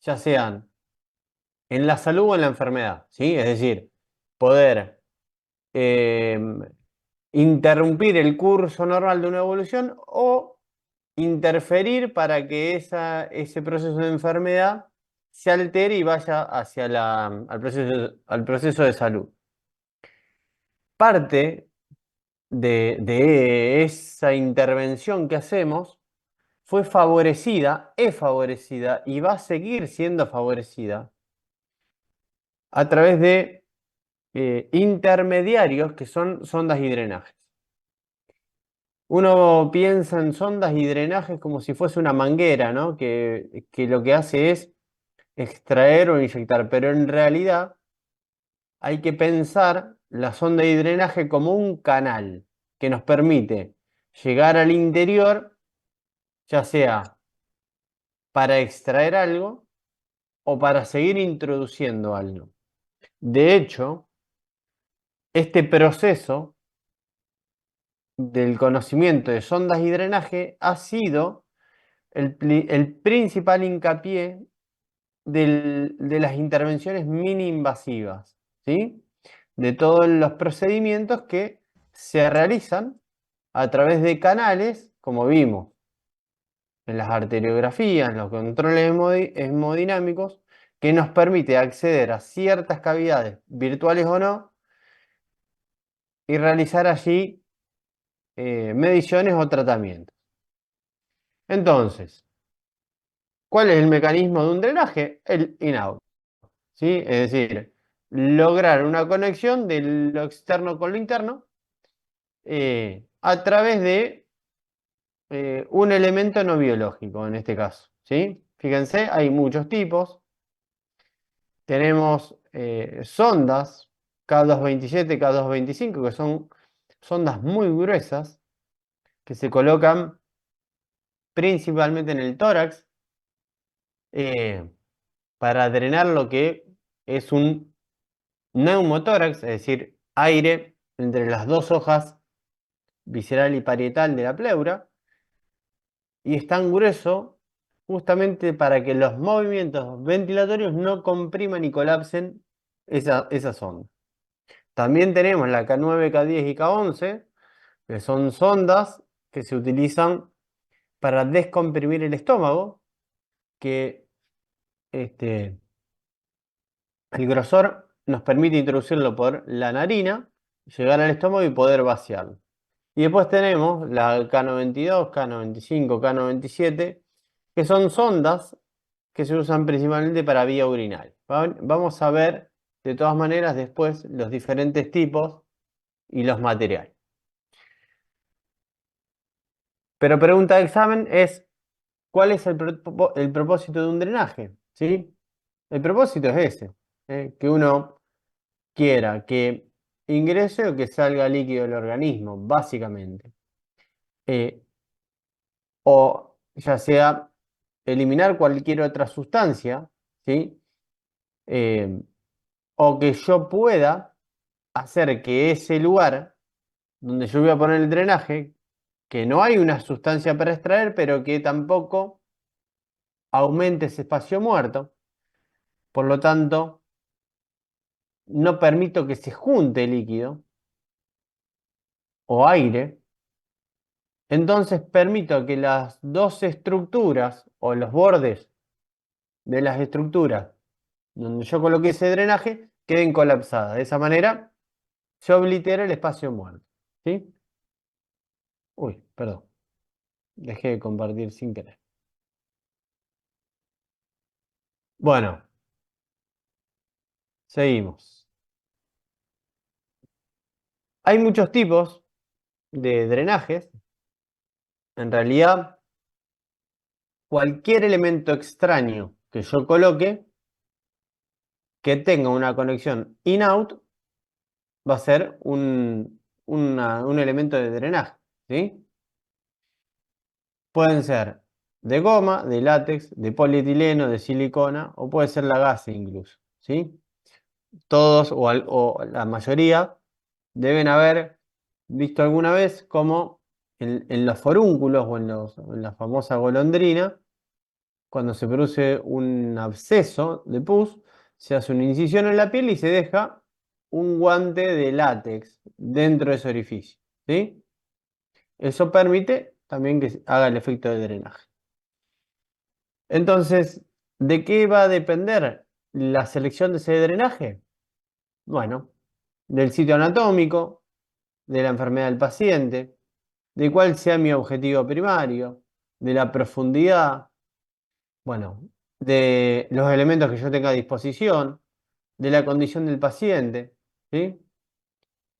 ya sean en la salud o en la enfermedad, ¿sí? Es decir, poder eh, interrumpir el curso normal de una evolución o interferir para que ese proceso de enfermedad se altere y vaya hacia al proceso de salud. Parte de esa intervención que hacemos fue favorecida, es favorecida y va a seguir siendo favorecida a través de intermediarios que son sondas y drenajes. Uno piensa en sondas y drenajes como si fuese una manguera, ¿no? Que lo que hace es extraer o inyectar, pero en realidad hay que pensar la sonda y drenaje como un canal que nos permite llegar al interior, ya sea para extraer algo o para seguir introduciendo algo. De hecho, este proceso del conocimiento de sondas y drenaje ha sido el principal hincapié de las intervenciones mini invasivas, ¿sí? De todos los procedimientos que se realizan a través de canales, como vimos en las arteriografías, en los controles hemodinámicos, que nos permite acceder a ciertas cavidades, virtuales o no, y realizar allí mediciones o tratamientos. Entonces, ¿cuál es el mecanismo de un drenaje? El in-out, ¿sí? Es decir, lograr una conexión de lo externo con lo interno a través de un elemento no biológico, en este caso, ¿sí? Fíjense, hay muchos tipos. Tenemos sondas K227, K225, que son sondas muy gruesas, que se colocan principalmente en el tórax eh, para drenar lo que es un neumotórax, es decir, aire entre las dos hojas visceral y parietal de la pleura, y es tan grueso justamente para que los movimientos ventilatorios no compriman y colapsen esa sonda. También tenemos la K9, K10 y K11, que son sondas que se utilizan para descomprimir el estómago, que este, el grosor nos permite introducirlo por la narina, llegar al estómago y poder vaciarlo. Y después tenemos la K92, K95, K97, que son sondas que se usan principalmente para vía urinaria. Vamos a ver de todas maneras después los diferentes tipos y los materiales. Pero pregunta de examen es, ¿cuál es el propósito de un drenaje? ¿Sí? El propósito es ese, que uno quiera que ingrese o que salga líquido del organismo, básicamente. Eh, o ya sea eliminar cualquier otra sustancia, ¿sí? Eh, o que yo pueda hacer que ese lugar donde yo voy a poner el drenaje, que no hay una sustancia para extraer, pero que tampoco aumente ese espacio muerto, por lo tanto, no permito que se junte líquido o aire, entonces permito que las dos estructuras o los bordes de las estructuras donde yo coloqué ese drenaje queden colapsadas. De esa manera, yo oblitero el espacio muerto. ¿Sí? Uy, perdón. Dejé de compartir sin querer. Bueno, seguimos. Hay muchos tipos de drenajes. En realidad, cualquier elemento extraño que yo coloque que tenga una conexión in-out va a ser un elemento de drenaje. ¿Sí? Pueden ser de goma, de látex, de polietileno, de silicona o puede ser la gasa incluso. ¿Sí? Todos o la mayoría deben haber visto alguna vez cómo en los forúnculos o en la famosa golondrina cuando se produce un absceso de pus, se hace una incisión en la piel y se deja un guante de látex dentro de ese orificio, ¿sí? Eso permite también que haga el efecto de drenaje. Entonces, ¿de qué va a depender la selección de ese drenaje? Bueno, del sitio anatómico, de la enfermedad del paciente, de cuál sea mi objetivo primario, de la profundidad, bueno, de los elementos que yo tenga a disposición, de la condición del paciente, ¿sí?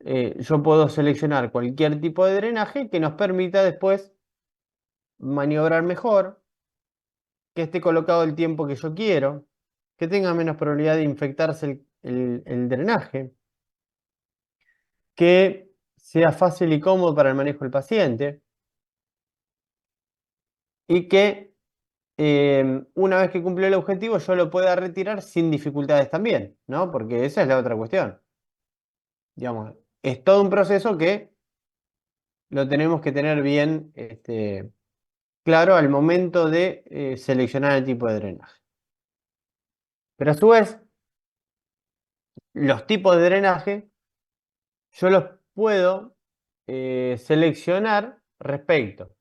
Yo puedo seleccionar cualquier tipo de drenaje que nos permita después maniobrar mejor, que esté colocado el tiempo que yo quiero, que tenga menos probabilidad de infectarse el drenaje, que sea fácil y cómodo para el manejo del paciente y que una vez que cumplió el objetivo yo lo pueda retirar sin dificultades también, ¿no? Porque esa es la otra cuestión. Digamos, es todo un proceso que lo tenemos que tener bien claro al momento de seleccionar el tipo de drenaje. Pero a su vez, los tipos de drenaje yo los puedo seleccionar respecto.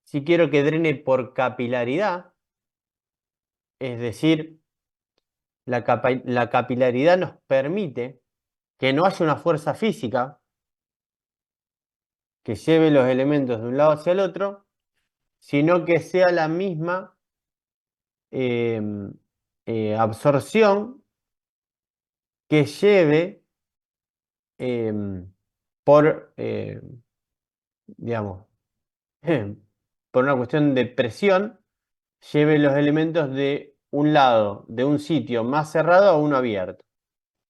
Si quiero que drene por capilaridad, es decir, la capilaridad nos permite que no haya una fuerza física que lleve los elementos de un lado hacia el otro, sino que sea la misma absorción que lleve por, digamos, por una cuestión de presión, lleve los elementos de un lado, de un sitio más cerrado a uno abierto.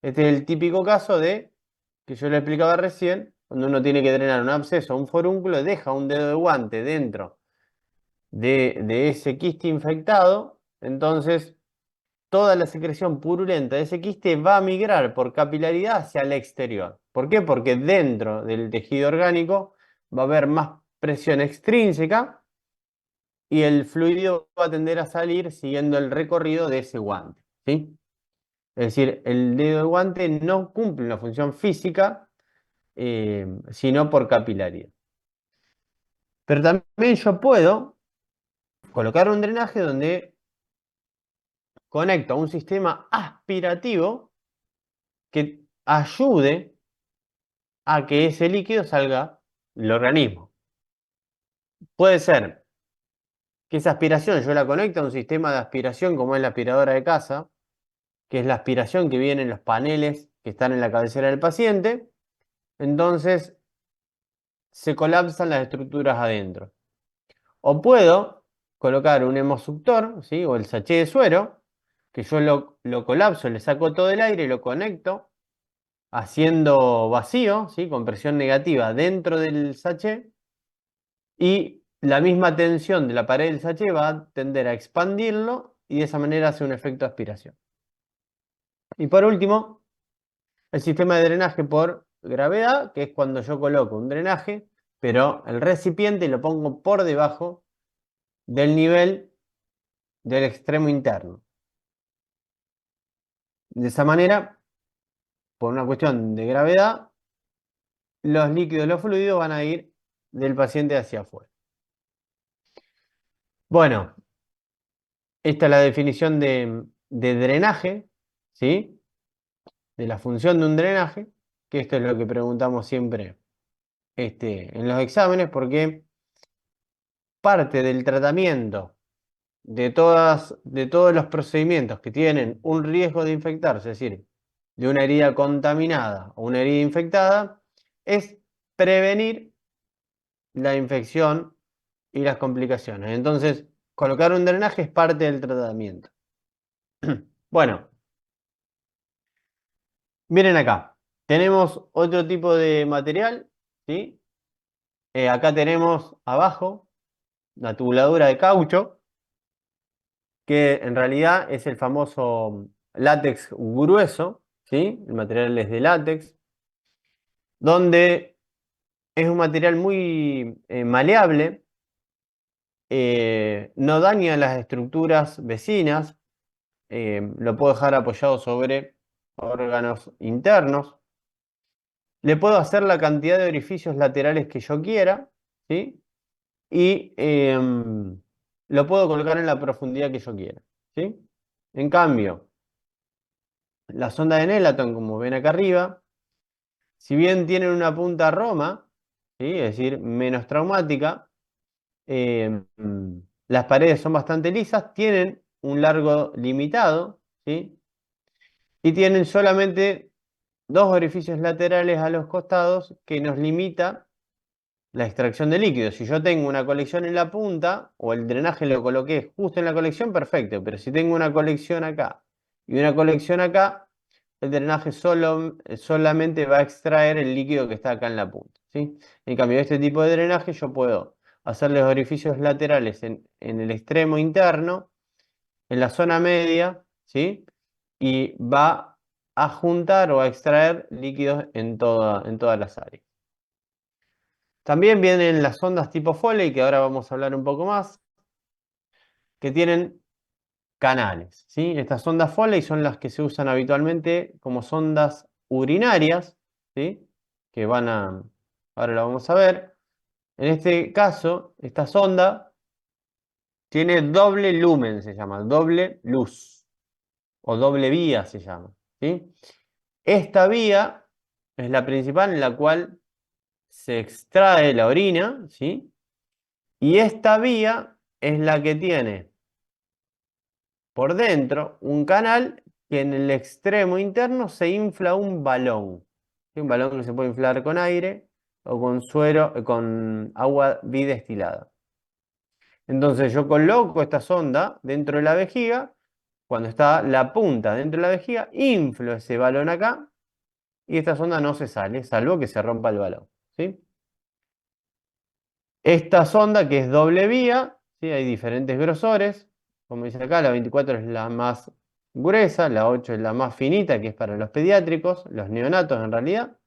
Este es el típico caso de, que yo le explicaba recién, cuando uno tiene que drenar un absceso o un forúnculo, deja un dedo de guante dentro de ese quiste infectado, entonces toda la secreción purulenta de ese quiste va a migrar por capilaridad hacia el exterior. ¿Por qué? Porque dentro del tejido orgánico va a haber más presión extrínseca y el fluido va a tender a salir siguiendo el recorrido de ese guante, ¿sí? Es decir, el dedo de guante no cumple una función física, sino por capilaridad. Pero también yo puedo colocar un drenaje donde conecto a un sistema aspirativo que ayude a que ese líquido salga del organismo. Puede ser que esa aspiración yo la conecte a un sistema de aspiración como es la aspiradora de casa, que es la aspiración que viene en los paneles que están en la cabecera del paciente. Entonces se colapsan las estructuras adentro. O puedo colocar un hemosuctor, ¿sí? O el sachet de suero, que yo lo colapso, le saco todo el aire y lo conecto haciendo vacío, ¿sí? Con presión negativa dentro del sachet, y la misma tensión de la pared del sachet va a tender a expandirlo y de esa manera hace un efecto de aspiración. Y por último, el sistema de drenaje por gravedad, que es cuando yo coloco un drenaje, pero el recipiente lo pongo por debajo del nivel del extremo interno. De esa manera, por una cuestión de gravedad, los líquidos, los fluidos van a ir del paciente hacia afuera. Bueno, esta es la definición de drenaje, ¿sí? De la función de un drenaje, que esto es lo que preguntamos siempre en los exámenes, porque parte del tratamiento de todos los procedimientos que tienen un riesgo de infectarse, es decir, de una herida contaminada o una herida infectada, es prevenir la infección y las complicaciones. Entonces, colocar un drenaje es parte del tratamiento. Bueno, miren acá, tenemos otro tipo de material, ¿sí? Acá tenemos abajo la tubuladura de caucho, que en realidad es el famoso látex grueso, ¿sí? El material es de látex, donde es un material muy maleable no daña las estructuras vecinas, lo puedo dejar apoyado sobre órganos internos. Le puedo hacer la cantidad de orificios laterales que yo quiera, ¿sí? Y lo puedo colocar en la profundidad que yo quiera, ¿sí? En cambio, la sonda de Nelaton, como ven acá arriba, si bien tienen una punta Roma, ¿sí? Es decir, menos traumática, las paredes son bastante lisas, tienen un largo limitado, ¿sí? Y tienen solamente dos orificios laterales a los costados que nos limita la extracción de líquidos. Si yo tengo una colección en la punta o el drenaje lo coloqué justo en la colección, perfecto. Pero si tengo una colección acá y una colección acá, el drenaje solamente va a extraer el líquido que está acá en la punta, ¿sí? En cambio, este tipo de drenaje yo puedo hacerles orificios laterales en el extremo interno, en la zona media, ¿sí? Y va a juntar o a extraer líquidos en todas las áreas. También vienen las sondas tipo Foley, que ahora vamos a hablar un poco más, que tienen canales, ¿sí? Estas sondas Foley son las que se usan habitualmente como sondas urinarias, ¿sí? Que ahora lo vamos a ver. En este caso, esta sonda tiene doble lumen, se llama, doble luz, o doble vía se llama, ¿sí? Esta vía es la principal en la cual se extrae la orina, ¿sí? Y esta vía es la que tiene por dentro un canal que en el extremo interno se infla un balón. ¿Sí? Un balón que se puede inflar con aire o con suero, con agua bidestilada. Entonces yo coloco esta sonda dentro de la vejiga. Cuando está la punta dentro de la vejiga, inflo ese balón acá y esta sonda no se sale, salvo que se rompa el balón, ¿sí? Esta sonda, que es doble vía, ¿sí? Hay diferentes grosores. Como dice acá, la 24 es la más gruesa, la 8 es la más finita, que es para los pediátricos, los neonatos en realidad.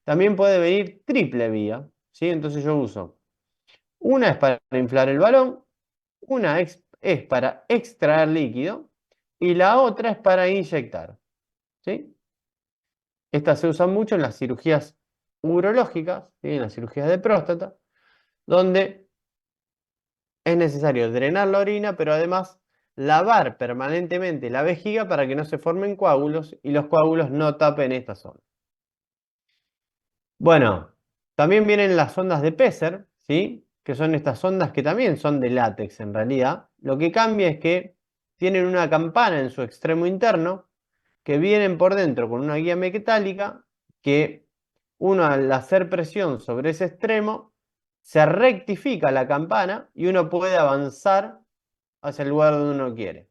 También puede venir triple vía, ¿sí? Entonces yo uso, una es para inflar el balón, una es para extraer líquido y la otra es para inyectar, ¿sí? Estas se usan mucho en las cirugías urológicas, ¿sí? En las cirugías de próstata, donde es necesario drenar la orina, pero además lavar permanentemente la vejiga para que no se formen coágulos y los coágulos no tapen esta zona. Bueno, también vienen las sondas de Pesser, ¿sí? Que son estas sondas que también son de látex en realidad. Lo que cambia es que tienen una campana en su extremo interno que vienen por dentro con una guía metálica que uno, al hacer presión sobre ese extremo, se rectifica la campana y uno puede avanzar hacia el lugar donde uno quiere.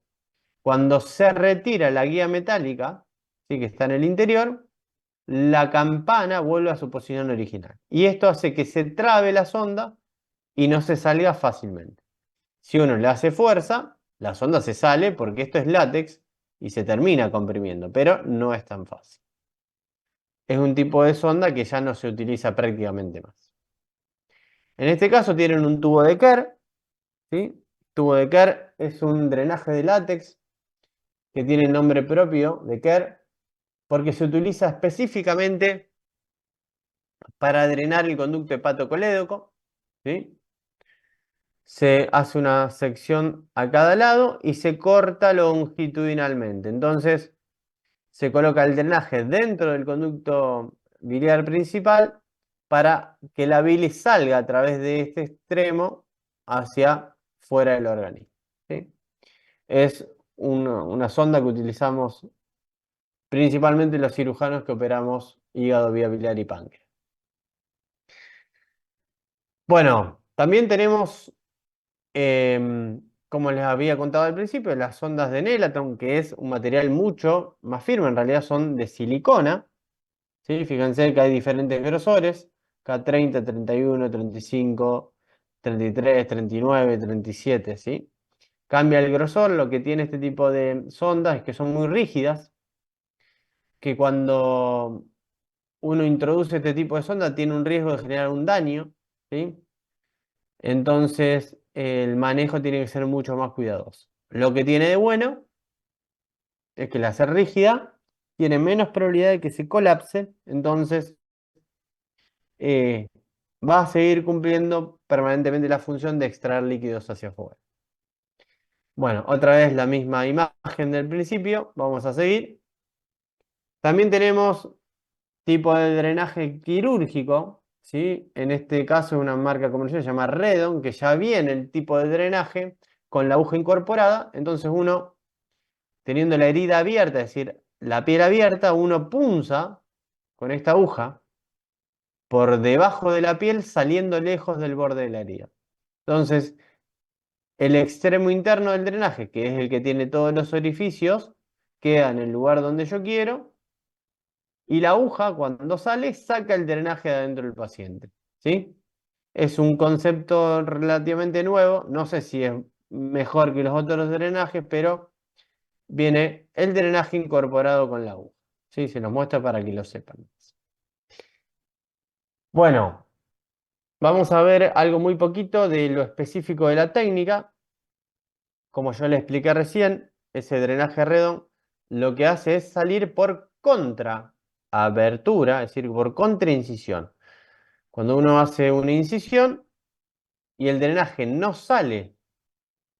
Cuando se retira la guía metálica, ¿sí? Que está en el interior, la campana vuelve a su posición original. Y esto hace que se trabe la sonda y no se salga fácilmente. Si uno le hace fuerza, la sonda se sale porque esto es látex y se termina comprimiendo, pero no es tan fácil. Es un tipo de sonda que ya no se utiliza prácticamente más. En este caso tienen un tubo de Kerr, ¿sí? Tubo de Kerr es un drenaje de látex que tiene el nombre propio de Kerr porque se utiliza específicamente para drenar el conducto hepatocolédoco, ¿sí? Se hace una sección a cada lado y se corta longitudinalmente. Entonces se coloca el drenaje dentro del conducto biliar principal para que la bilis salga a través de este extremo hacia fuera del organismo, ¿sí? Es una sonda que utilizamos principalmente los cirujanos que operamos hígado, vía biliar y páncreas. Bueno, también tenemos, como les había contado al principio, las sondas de Nelaton, que es un material mucho más firme, en realidad son de silicona, ¿sí? Fíjense que hay diferentes grosores, K30, 31, 35, 33, 39, 37, ¿sí? Cambia el grosor, lo que tiene este tipo de sondas es que son muy rígidas, que cuando uno introduce este tipo de sonda tiene un riesgo de generar un daño, ¿sí? Entonces el manejo tiene que ser mucho más cuidadoso. Lo que tiene de bueno es que al ser rígida tiene menos probabilidad de que se colapse, entonces eh, va a seguir cumpliendo permanentemente la función de extraer líquidos hacia afuera. Bueno, otra vez la misma imagen del principio, vamos a seguir. También tenemos tipo de drenaje quirúrgico, ¿sí? En este caso una marca comercial se llama Redon, que ya viene el tipo de drenaje con la aguja incorporada, entonces uno, teniendo la herida abierta, es decir, la piel abierta, uno punza con esta aguja por debajo de la piel, saliendo lejos del borde de la herida. Entonces, el extremo interno del drenaje, que es el que tiene todos los orificios, queda en el lugar donde yo quiero, y la aguja, cuando sale, saca el drenaje de adentro del paciente, ¿sí? Es un concepto relativamente nuevo, no sé si es mejor que los otros drenajes, pero viene el drenaje incorporado con la aguja, ¿sí? Se los muestra para que lo sepan. Bueno, vamos a ver algo muy poquito de lo específico de la técnica. Como yo le expliqué recién, ese drenaje Redon lo que hace es salir por contraabertura, es decir, por contraincisión. Cuando uno hace una incisión y el drenaje no sale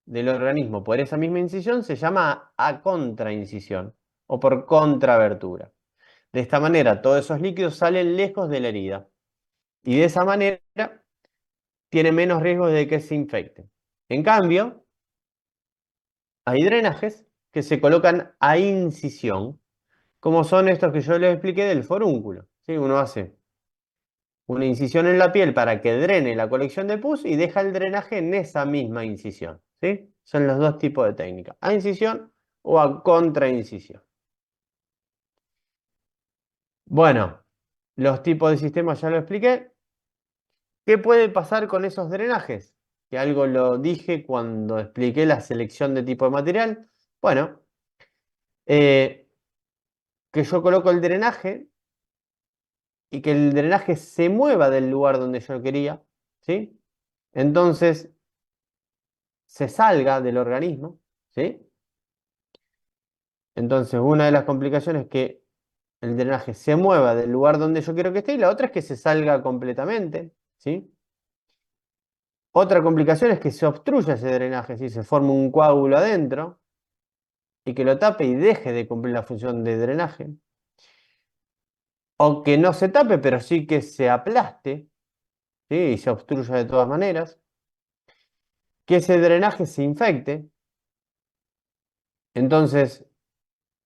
del organismo por esa misma incisión, se llama acontraincisión o por contraabertura. De esta manera, todos esos líquidos salen lejos de la herida y de esa manera tiene menos riesgo de que se infecten. En cambio, hay drenajes que se colocan a incisión, como son estos que yo les expliqué del forúnculo, ¿sí? Uno hace una incisión en la piel para que drene la colección de pus y deja el drenaje en esa misma incisión, ¿sí? Son los dos tipos de técnicas, a incisión o a contraincisión. Bueno, los tipos de sistemas ya lo expliqué. ¿Qué puede pasar con esos drenajes? Que algo lo dije cuando expliqué la selección de tipo de material. Bueno, que yo coloco el drenaje y que el drenaje se mueva del lugar donde yo quería, ¿sí? Entonces se salga del organismo, ¿sí? Entonces una de las complicaciones es que el drenaje se mueva del lugar donde yo quiero que esté y la otra es que se salga completamente, ¿sí? Otra complicación es que se obstruya ese drenaje, ¿sí? Se forma un coágulo adentro y que lo tape y deje de cumplir la función de drenaje. O que no se tape, pero sí que se aplaste, ¿sí? Y se obstruya de todas maneras. Que ese drenaje se infecte. Entonces,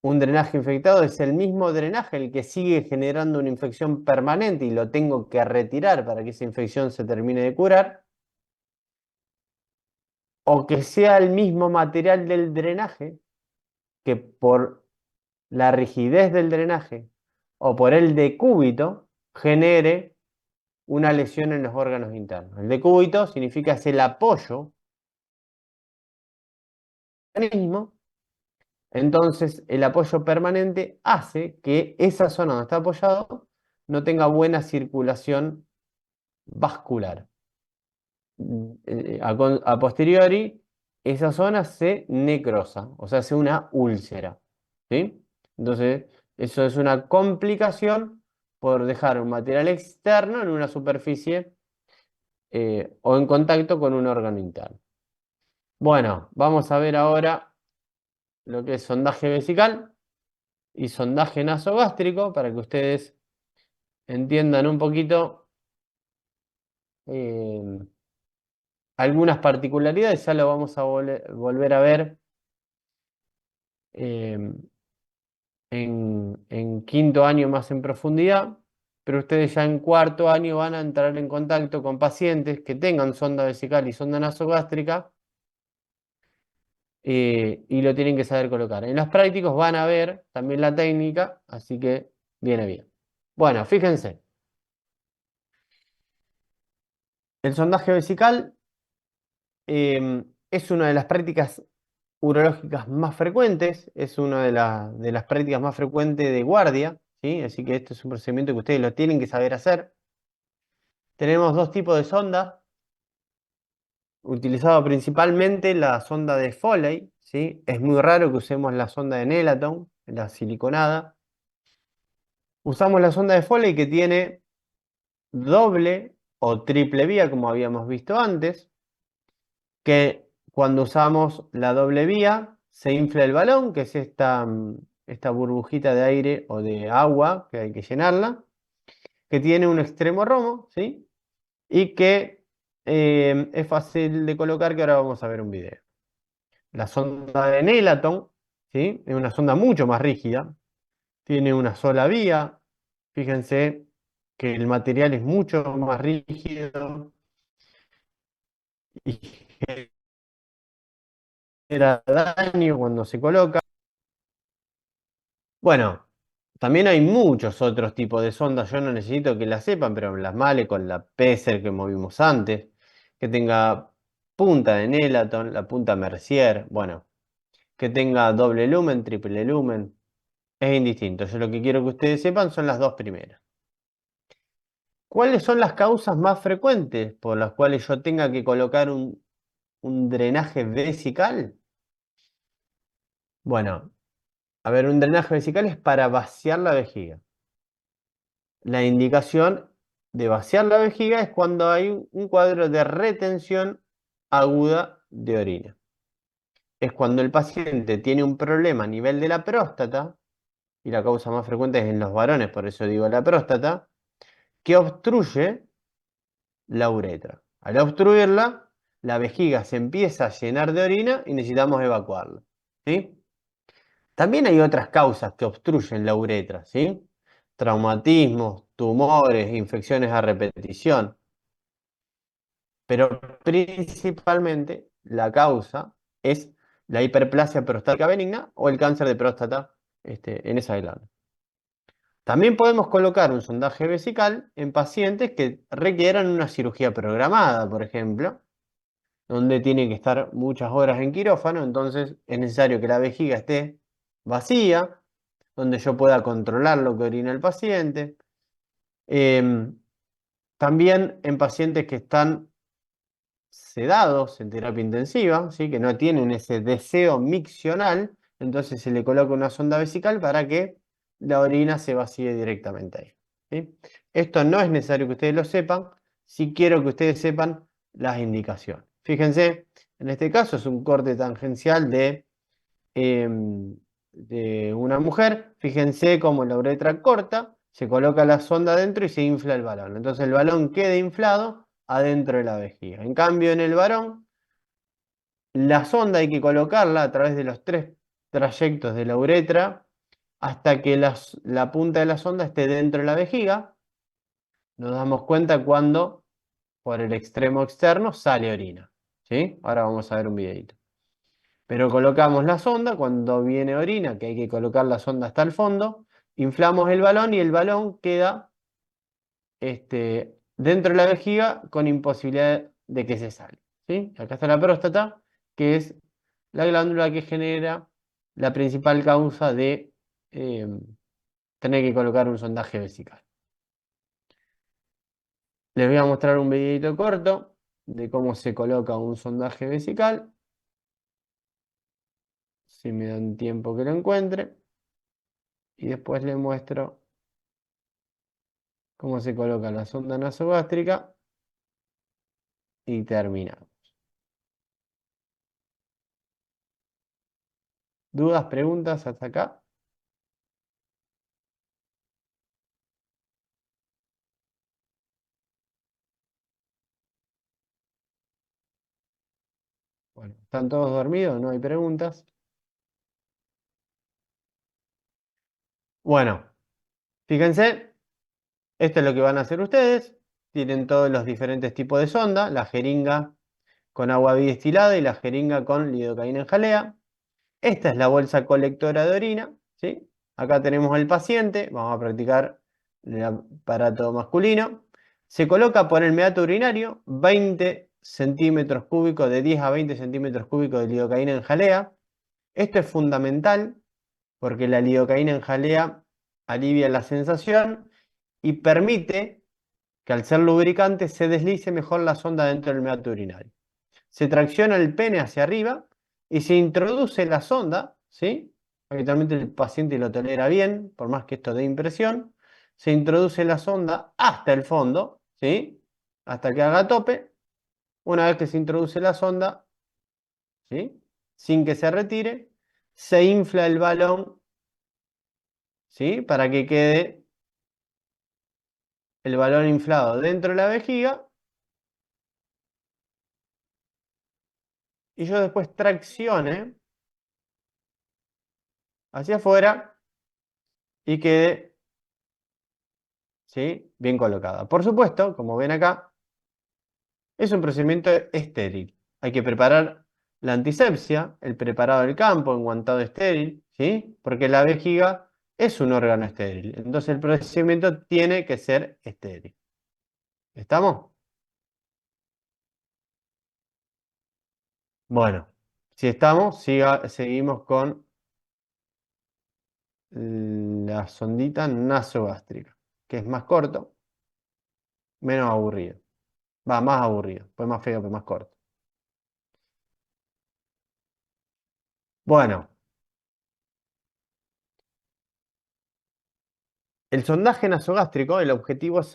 un drenaje infectado es el mismo drenaje el que sigue generando una infección permanente y lo tengo que retirar para que esa infección se termine de curar. O que sea el mismo material del drenaje que por la rigidez del drenaje o por el decúbito genere una lesión en los órganos internos. El decúbito significa es el apoyo del organismo. Entonces, el apoyo permanente hace que esa zona donde está apoyado no tenga buena circulación vascular. A posteriori, esa zona se necrosa, o sea, hace una úlcera, ¿sí? Entonces, eso es una complicación por dejar un material externo en una superficie o en contacto con un órgano interno. Bueno, vamos a ver ahora lo que es sondaje vesical y sondaje nasogástrico para que ustedes entiendan un poquito eh, algunas particularidades. Ya lo vamos a volver a ver eh, en quinto año más en profundidad, pero ustedes ya en cuarto año van a entrar en contacto con pacientes que tengan sonda vesical y sonda nasogástrica y lo tienen que saber colocar. En los prácticos van a ver también la técnica, así que viene bien. Bueno, fíjense, el sondaje vesical es una de las prácticas urológicas más frecuentes, es una de las prácticas más frecuentes de guardia, ¿sí? Así que este es un procedimiento que ustedes lo tienen que saber hacer. Tenemos dos tipos de sonda, utilizado principalmente la sonda de Foley, ¿sí? Es muy raro que usemos la sonda de Nelaton, la siliconada. Usamos la sonda de Foley que tiene doble o triple vía, como habíamos visto antes, que cuando usamos la doble vía se infla el balón, que es esta burbujita de aire o de agua que hay que llenarla, que tiene un extremo romo, ¿sí? Y que es fácil de colocar, que ahora vamos a ver un video. La sonda de Nelaton, ¿sí? Es una sonda mucho más rígida, tiene una sola vía. Fíjense que el material es mucho más rígido y genera daño cuando se coloca. Bueno, también hay muchos otros tipos de sondas. Yo no necesito que las sepan, pero las Male con la Peser que movimos antes, que tenga punta de Nelaton, la punta Mercier, bueno, que tenga doble lumen, triple lumen, es indistinto. Yo lo que quiero que ustedes sepan son las dos primeras. ¿Cuáles son las causas más frecuentes por las cuales yo tenga que colocar un drenaje vesical? Bueno, a ver, un drenaje vesical es para vaciar la vejiga. La indicación de vaciar la vejiga es cuando hay un cuadro de retención aguda de orina. Es cuando el paciente tiene un problema a nivel de la próstata, y la causa más frecuente es en los varones, por eso digo la próstata, que obstruye la uretra. Al obstruirla, la vejiga se empieza a llenar de orina y necesitamos evacuarla, ¿sí? También hay otras causas que obstruyen la uretra, ¿sí? Traumatismos, tumores, infecciones a repetición. Pero principalmente la causa es la hiperplasia prostática benigna o el cáncer de próstata en esa glándula. También podemos colocar un sondaje vesical en pacientes que requieran una cirugía programada, por ejemplo, donde tiene que estar muchas horas en quirófano, entonces es necesario que la vejiga esté vacía, donde yo pueda controlar lo que orina el paciente. También en pacientes que están sedados en terapia intensiva, ¿sí? Que no tienen ese deseo miccional, entonces se le coloca una sonda vesical para que la orina se vacíe directamente ahí, ¿sí? Esto no es necesario que ustedes lo sepan, sí quiero que ustedes sepan las indicaciones. Fíjense, en este caso es un corte tangencial de una mujer. Fíjense cómo la uretra corta, se coloca la sonda adentro y se infla el balón. Entonces el balón queda inflado adentro de la vejiga. En cambio, en el varón, la sonda hay que colocarla a través de los tres trayectos de la uretra hasta que la punta de la sonda esté dentro de la vejiga. Nos damos cuenta cuando por el extremo externo sale orina, ¿sí? Ahora vamos a ver un videito. Pero colocamos la sonda, cuando viene orina, que hay que colocar la sonda hasta el fondo, inflamos el balón y el balón queda dentro de la vejiga con imposibilidad de que se salga, ¿sí? Acá está la próstata, que es la glándula que genera la principal causa de tener que colocar un sondaje vesical. Les voy a mostrar un videito corto de cómo se coloca un sondaje vesical, si me dan tiempo que lo encuentre, y después les muestro cómo se coloca la sonda nasogástrica y terminamos. ¿Dudas, preguntas hasta acá? Bueno, ¿están todos dormidos? ¿No hay preguntas? Bueno, fíjense, esto es lo que van a hacer ustedes. Tienen todos los diferentes tipos de sonda, la jeringa con agua bidestilada y la jeringa con lidocaína en jalea. Esta es la bolsa colectora de orina, ¿sí? Acá tenemos al paciente, vamos a practicar el aparato masculino. Se coloca por el meato urinario 20 centímetros cúbicos, de 10 a 20 centímetros cúbicos de lidocaína en jalea. Esto es fundamental porque la lidocaína en jalea alivia la sensación y permite que al ser lubricante se deslice mejor la sonda dentro del meato urinario. se tracciona el pene hacia arriba y se introduce la sonda, ¿sí? Habitualmente el paciente lo tolera bien, por más que esto dé impresión. Se introduce la sonda hasta el fondo, ¿sí? Hasta que haga tope. Una vez que se introduce la sonda, ¿sí? Sin que se retire, se infla el balón, ¿sí? Para que quede el balón inflado dentro de la vejiga y yo después traccione hacia afuera y quede, ¿sí? Bien colocada. Por supuesto, como ven acá, es un procedimiento estéril. Hay que preparar la antisepsia, el preparado del campo, enguantado estéril, ¿sí? Porque la vejiga es un órgano estéril. Entonces el procedimiento tiene que ser estéril. ¿Estamos? Bueno, si estamos, seguimos con la sondita nasogástrica, que es más corto, menos aburrido. Va, más aburrido, pues más feo, pero más corto. Bueno, el sondaje nasogástrico, el objetivo es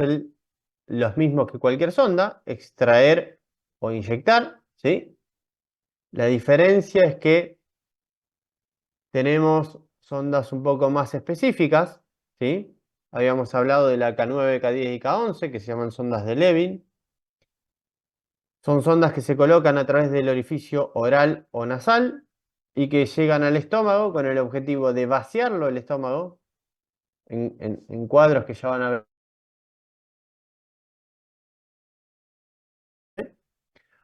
los mismos que cualquier sonda, extraer o inyectar, ¿sí? La diferencia es que tenemos sondas un poco más específicas, ¿sí? Habíamos hablado de la K9, K10 y K11, que se llaman sondas de Levin. Son sondas que se colocan a través del orificio oral o nasal y que llegan al estómago con el objetivo de vaciarlo el estómago en cuadros que ya van a ver.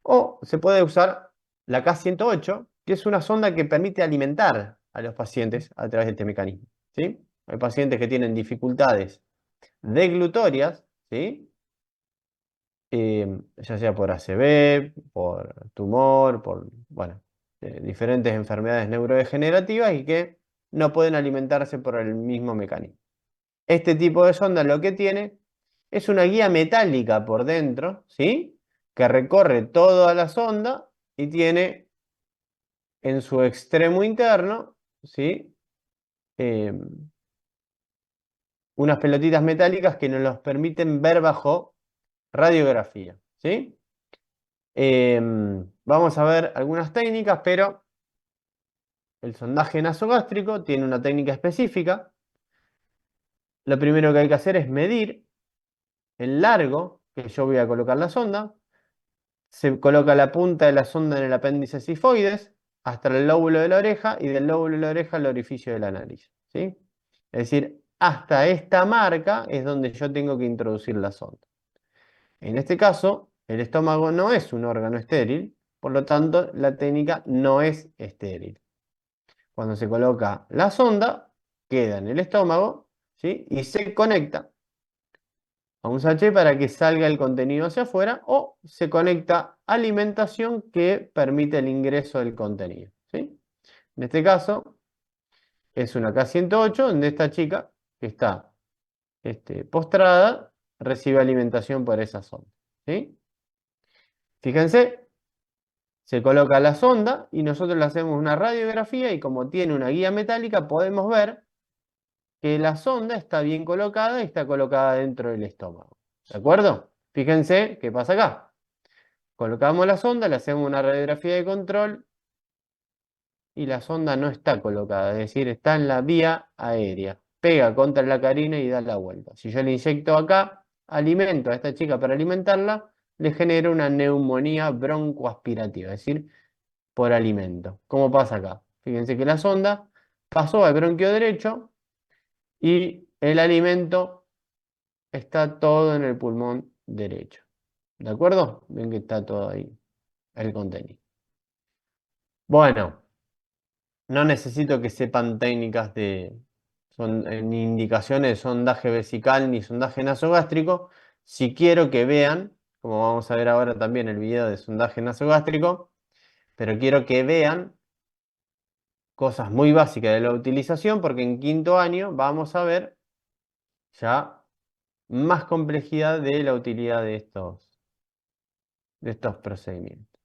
O se puede usar la K108, que es una sonda que permite alimentar a los pacientes a través de este mecanismo, ¿sí? Hay pacientes que tienen dificultades deglutorias, ¿sí? Ya sea por ACV, por tumor, por, bueno, diferentes enfermedades neurodegenerativas y que no pueden alimentarse por el mismo mecanismo. Este tipo de sonda lo que tiene es una guía metálica por dentro, ¿sí? Que recorre toda la sonda y tiene en su extremo interno, ¿sí? Eh, unas pelotitas metálicas que nos los permiten ver bajo radiografía, ¿sí? Vamos a ver algunas técnicas, pero el sondaje nasogástrico tiene una técnica específica. Lo primero que hay que hacer es medir el largo que yo voy a colocar la sonda. Se coloca la punta de la sonda en el apéndice sifoides hasta el lóbulo de la oreja y del lóbulo de la oreja al orificio de la nariz, ¿sí? Es decir, hasta esta marca es donde yo tengo que introducir la sonda. En este caso, el estómago no es un órgano estéril, por lo tanto, la técnica no es estéril. Cuando se coloca la sonda, queda en el estómago, ¿sí? Y se conecta a un sachet para que salga el contenido hacia afuera o se conecta a alimentación que permite el ingreso del contenido, ¿sí? En este caso es una K108 donde esta chica que está postrada recibe alimentación por esa sonda, ¿sí? Fíjense, se coloca la sonda y nosotros le hacemos una radiografía y como tiene una guía metálica podemos ver que la sonda está bien colocada y está colocada dentro del estómago. ¿De acuerdo? Fíjense qué pasa acá. Colocamos la sonda, le hacemos una radiografía de control y la sonda no está colocada, es decir, está en la vía aérea. Pega contra la carina y da la vuelta. Si yo le inyecto acá alimento a esta chica para alimentarla, le genera una neumonía broncoaspirativa, es decir, por alimento. ¿Cómo pasa acá? Fíjense que la sonda pasó al bronquio derecho y el alimento está todo en el pulmón derecho. ¿De acuerdo? Ven que está todo ahí, el contenido. Bueno, no necesito que sepan técnicas ni indicaciones de sondaje vesical ni sondaje nasogástrico. Si quiero que vean, como vamos a ver ahora también el video de sondaje nasogástrico, pero quiero que vean cosas muy básicas de la utilización, porque en quinto año vamos a ver ya más complejidad de la utilidad de estos procedimientos.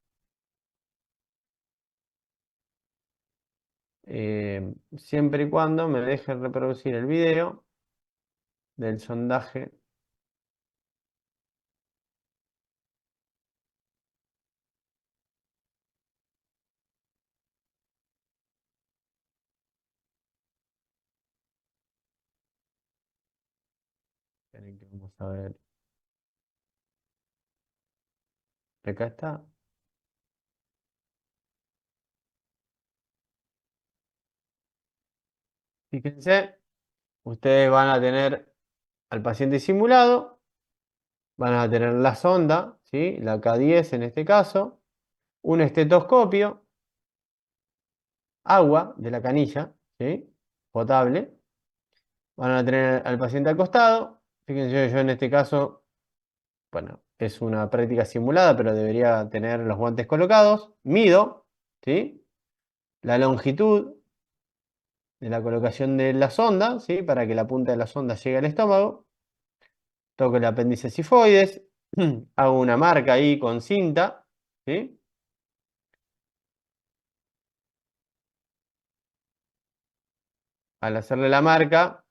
siempre y cuando me deje reproducir el video del sondaje. Esperen que vamos a ver. Acá está. Fíjense, ustedes van a tener al paciente simulado, van a tener la sonda, ¿sí? La K10 en este caso, un estetoscopio, agua de la canilla, ¿sí? Potable. Van a tener al paciente acostado. Fíjense, yo en este caso, bueno, es una práctica simulada, pero debería tener los guantes colocados. Mido, ¿sí? La longitud de la colocación de la sonda, ¿sí? Para que la punta de la sonda llegue al estómago. Toco el apéndice sifoides, hago una marca ahí con cinta, ¿sí? Al hacerle la marca,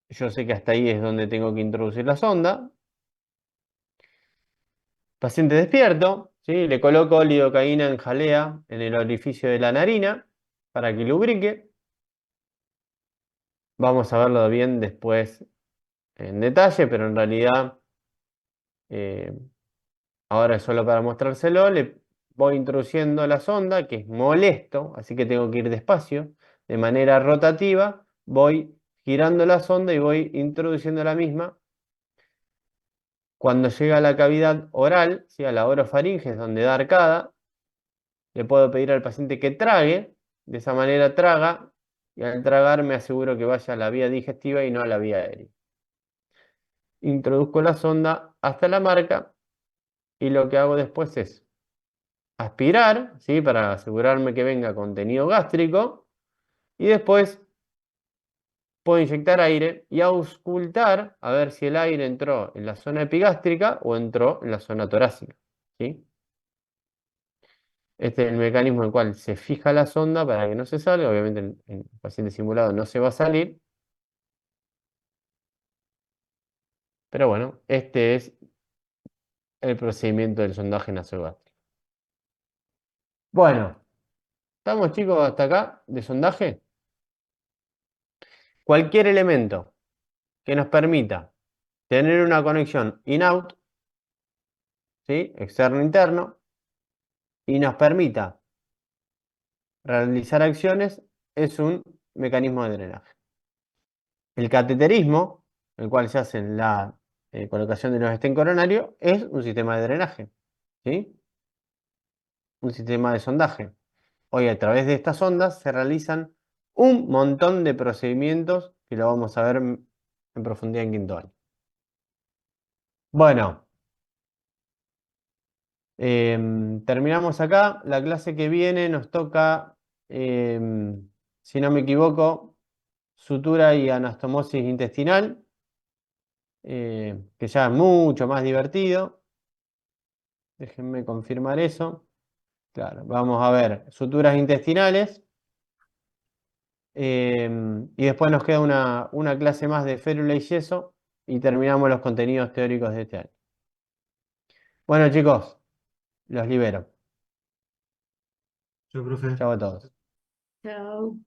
yo sé que hasta ahí es donde tengo que introducir la sonda. Paciente despierto, ¿sí? Le coloco lidocaína en jalea en el orificio de la narina para que lubrique. Vamos a verlo bien después en detalle, pero en realidad eh, ahora es solo para mostrárselo. Le voy introduciendo la sonda, que es molesto, así que tengo que ir despacio. De manera rotativa, voy girando la sonda y voy introduciendo la misma. Cuando llega a la cavidad oral, ¿sí? A la orofaringe, donde da arcada, le puedo pedir al paciente que trague. De esa manera traga, y al tragar me aseguro que vaya a la vía digestiva y no a la vía aérea. Introduzco la sonda hasta la marca y lo que hago después es aspirar, ¿sí? Para asegurarme que venga contenido gástrico, y después puedo inyectar aire y auscultar a ver si el aire entró en la zona epigástrica o entró en la zona torácica, ¿sí? Este es el mecanismo en el cual se fija la sonda para que no se salga. Obviamente en el paciente simulado no se va a salir, pero bueno, este es el procedimiento del sondaje nasogástrico. Bueno, ¿estamos chicos hasta acá de sondaje? Cualquier elemento que nos permita tener una conexión in-out, ¿sí? Externo-interno, y nos permita realizar acciones, es un mecanismo de drenaje. El cateterismo, el cual se hace en la colocación de los estén coronarios, es un sistema de drenaje, ¿sí? Un sistema de sondaje. Hoy a través de estas ondas se realizan un montón de procedimientos que lo vamos a ver en profundidad en quinto año. Bueno, terminamos acá. La clase que viene nos toca, si no me equivoco, sutura y anastomosis intestinal, que ya es mucho más divertido. Déjenme confirmar eso. Claro, vamos a ver suturas intestinales. Y después nos queda una clase más de férula y yeso y terminamos los contenidos teóricos de este año. Bueno, chicos, los libero. Yo, profe. Chao a todos. Chao.